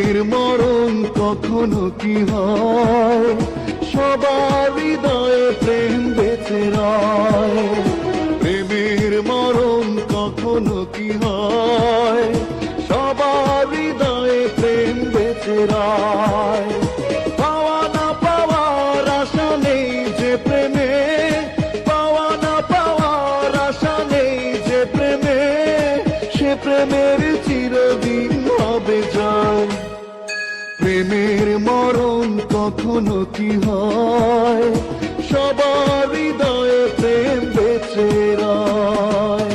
প্রেমের মরণ কখনো কি হয়, সবার হৃদয়ে প্রেম বেঁচে রয়। প্রেমের মরণ কখনো কি হয়, সবার হৃদয়ে প্রেম বেঁচে রয়। পাওয়া না পাওয়ার আশা নেই যে প্রেমে, পাওয়া না পাওয়ার আশা নেই যে প্রেমে, সে প্রেমের চিরদিন হবে জয়। প্রেমের মরণ কখনো কি হয়, সবার হৃদয়ে প্রেম বেঁচে রয়।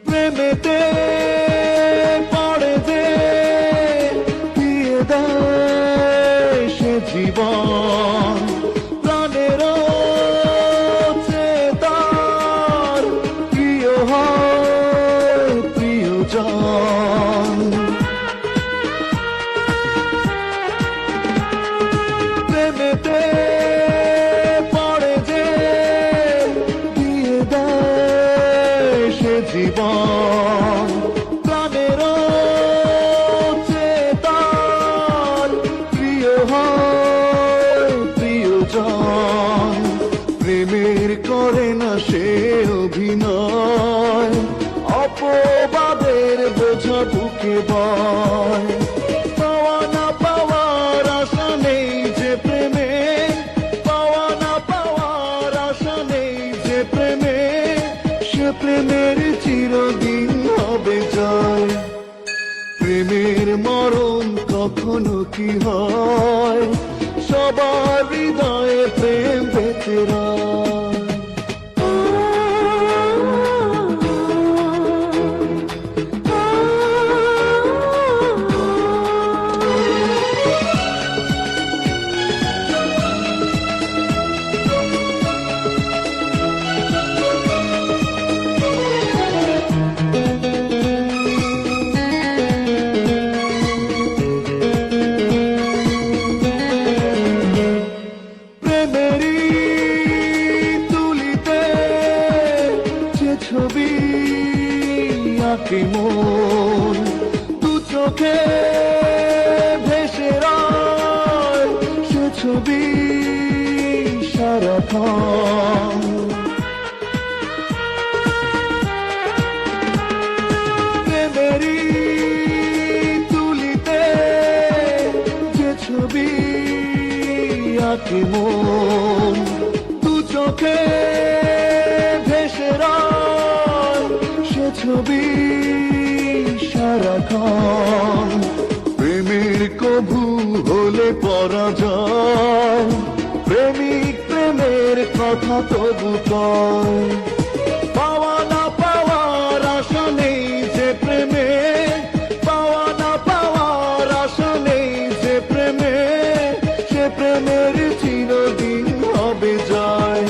প্রেমেতে পড়ে যে দিয়ে দেয় সে জীবন, প্রাণের চেতার প্রিয় হয় প্রিয়জন। প্রেমেতে পড়ে যে দিয়ে দেয় সে জীবন, প্রাণের চেতার প্রিয় হয় প্রিয়জন। প্রেমের করে না সে অভিনয়, অপবাদের বোঝা বুকে বয়। পাওয়া না পাওয়ার আশা নেই যে প্রেমে, পাওয়া না পাওয়ার আশা নেই যে প্রেমে, সে প্রেমের চিরদিন হবে জয়। প্রেমের মরণ কখনো কি হয়, সবার হৃদয়ে প্রেম বেঁচে রয়। ছবি আঁকে মন, দু চোখে ভেসে রয় সে ছবি সারাক্ষণ। প্রেমেরই তুলিতে যে ছবি আঁকে মন, দু চোখে ভেসে রয় সে ছবি সারাক্ষণ। প্রেমের কভু হলে পরাজয়, প্রেমিক প্রেমের কথা তবু কয়। পাওয়া না পাওয়ার আশা নেই যে প্রেমে, পাওয়া না পাওয়ার আশা নেই যে প্রেমে, সে প্রেমের চিরদিন হবে জয়।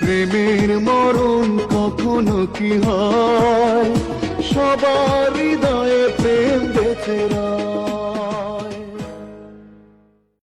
প্রেমের মরণ কখনো কি হয়, সবার হৃদয়ে প্রেম বেঁচে রয়।